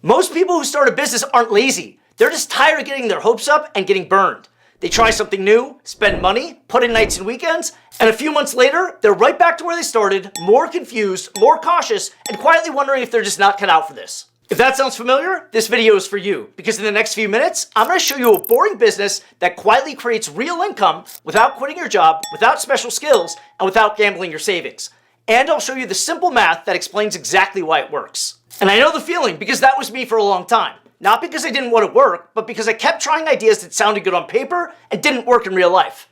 Most people who start a business aren't lazy. They're just tired of getting their hopes up and getting burned. They try something new, spend money, put in nights and weekends, and a few months later, they're right back to where they started, more confused, more cautious, and quietly wondering if they're just not cut out for this. If that sounds familiar, this video is for you, because in the next few minutes, I'm going to show you a boring business that quietly creates real income without quitting your job, without special skills, and without gambling your savings. And I'll show you the simple math that explains exactly why it works. And I know the feeling, because that was me for a long time. Not because I didn't want to work, but because I kept trying ideas that sounded good on paper and didn't work in real life.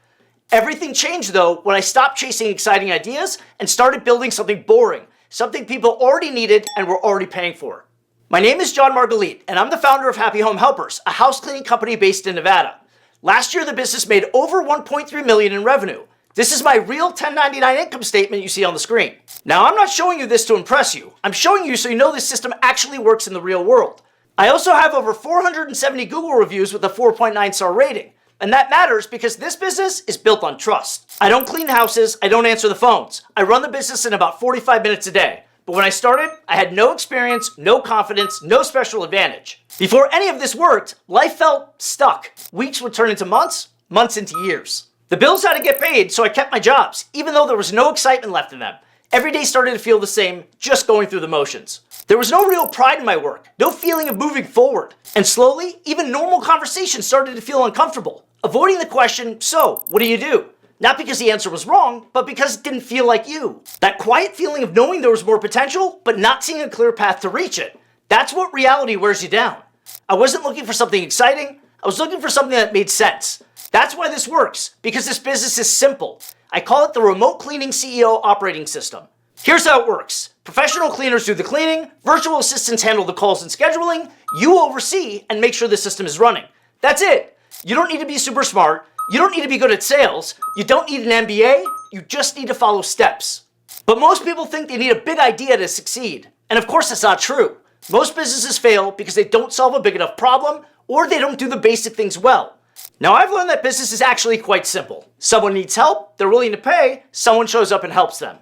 Everything changed though when I stopped chasing exciting ideas and started building something boring, something people already needed and were already paying for. My name is John Margalit, and I'm the founder of Happy Home Helpers, a house cleaning company based in Nevada. Last year, the business made over $1.3 million in revenue. This is my real 1099 income statement you see on the screen. Now, I'm not showing you this to impress you. I'm showing you so you know this system actually works in the real world. I also have over 470 Google reviews with a 4.9 star rating. And that matters because this business is built on trust. I don't clean houses, I don't answer the phones. I run the business in about 45 minutes a day. But when I started, I had no experience, no confidence, no special advantage. Before any of this worked, life felt stuck. Weeks would turn into months, months into years. The bills had to get paid, so I kept my jobs, even though there was no excitement left in them. Every day started to feel the same, just going through the motions. There was no real pride in my work, no feeling of moving forward. And slowly, even normal conversations started to feel uncomfortable. Avoiding the question, so, what do you do? Not because the answer was wrong, but because it didn't feel like you. That quiet feeling of knowing there was more potential, but not seeing a clear path to reach it. That's what reality wears you down. I wasn't looking for something exciting, I was looking for something that made sense. That's why this works, because this business is simple. I call it the Remote Cleaning CEO Operating System. Here's how it works. Professional cleaners do the cleaning, virtual assistants handle the calls and scheduling, you oversee and make sure the system is running. That's it. You don't need to be super smart, you don't need to be good at sales, you don't need an MBA, you just need to follow steps. But most people think they need a big idea to succeed. And of course that's not true. Most businesses fail because they don't solve a big enough problem or they don't do the basic things well. Now I've learned that business is actually quite simple. Someone needs help, they're willing to pay, someone shows up and helps them.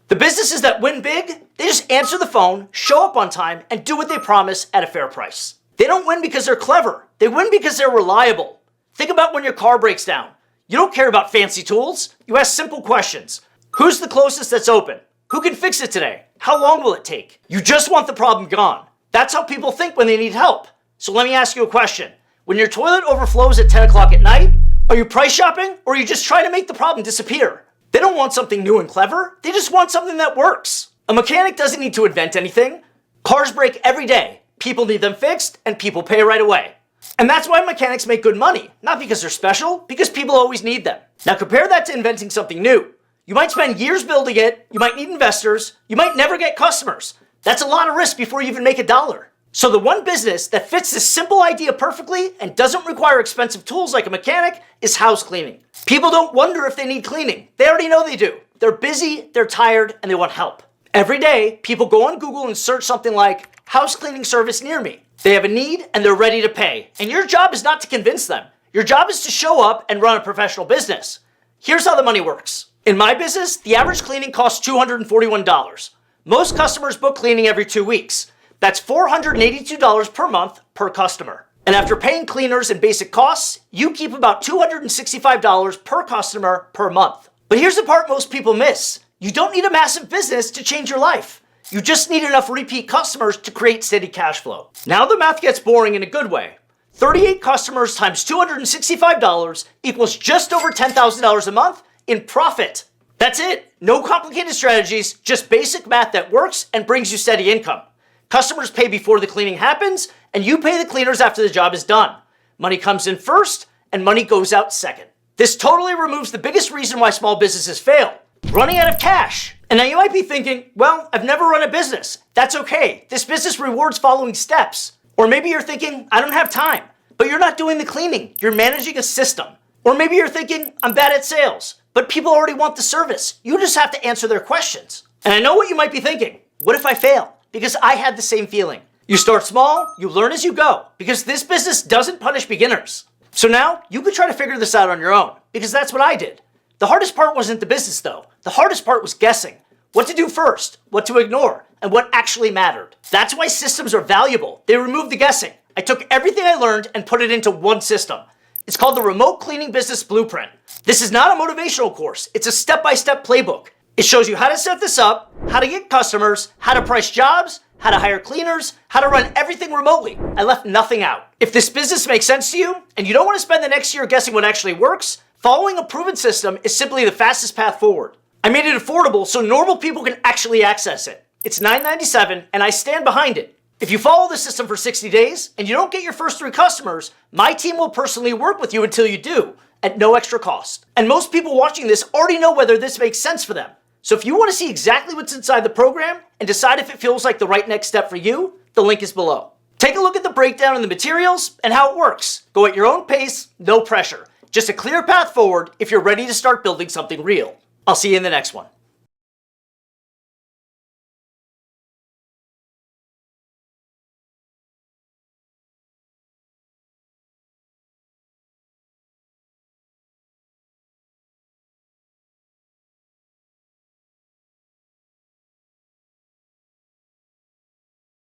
The businesses that win big, they just answer the phone, show up on time, and do what they promise at a fair price. They don't win because they're clever. They win because they're reliable. Think about when your car breaks down. You don't care about fancy tools. You ask simple questions. Who's the closest that's open? Who can fix it today? How long will it take? You just want the problem gone. That's how people think when they need help. So let me ask you a question. When your toilet overflows at 10 o'clock at night, are you price shopping or are you just trying to make the problem disappear? They don't want something new and clever. They just want something that works. A mechanic doesn't need to invent anything. Cars break every day. People need them fixed and people pay right away. And that's why mechanics make good money. Not because they're special, because people always need them. Now compare that to inventing something new. You might spend years building it, you might need investors, you might never get customers. That's a lot of risk before you even make a dollar. So the one business that fits this simple idea perfectly and doesn't require expensive tools like a mechanic is house cleaning. People don't wonder if they need cleaning. They already know they do. They're busy, they're tired, and they want help. Every day, people go on Google and search something like house cleaning service near me. They have a need and they're ready to pay. And your job is not to convince them. Your job is to show up and run a professional business. Here's how the money works. In my business, the average cleaning costs $241. Most customers book cleaning every 2 weeks. That's $482 per month per customer. And after paying cleaners and basic costs, you keep about $265 per customer per month. But here's the part most people miss. You don't need a massive business to change your life. You just need enough repeat customers to create steady cash flow. Now the math gets boring in a good way. 38 customers times $265 equals just over $10,000 a month in profit. That's it. No complicated strategies, just basic math that works and brings you steady income. Customers pay before the cleaning happens, and you pay the cleaners after the job is done. Money comes in first, and money goes out second. This totally removes the biggest reason why small businesses fail, running out of cash. And now you might be thinking, well, I've never run a business. That's okay. This business rewards following steps. Or maybe you're thinking, I don't have time, but you're not doing the cleaning. You're managing a system. Or maybe you're thinking, I'm bad at sales, but people already want the service. You just have to answer their questions. And I know what you might be thinking. What if I fail? Because I had the same feeling. You start small, you learn as you go, because this business doesn't punish beginners. So now you could try to figure this out on your own, because that's what I did. The hardest part wasn't the business though. The hardest part was guessing. What to do first, what to ignore, and what actually mattered. That's why systems are valuable. They remove the guessing. I took everything I learned and put it into one system. It's called the Remote Cleaning Business Blueprint. This is not a motivational course. It's a step-by-step playbook. It shows you how to set this up, how to get customers, how to price jobs, how to hire cleaners, how to run everything remotely. I left nothing out. If this business makes sense to you, and you don't want to spend the next year guessing what actually works, following a proven system is simply the fastest path forward. I made it affordable so normal people can actually access it. It's $9.97, and I stand behind it. If you follow the system for 60 days, and you don't get your first 3 customers, my team will personally work with you until you do, at no extra cost. And most people watching this already know whether this makes sense for them. So if you want to see exactly what's inside the program and decide if it feels like the right next step for you, the link is below. Take a look at the breakdown in the materials and how it works. Go at your own pace, no pressure. Just a clear path forward if you're ready to start building something real. I'll see you in the next one.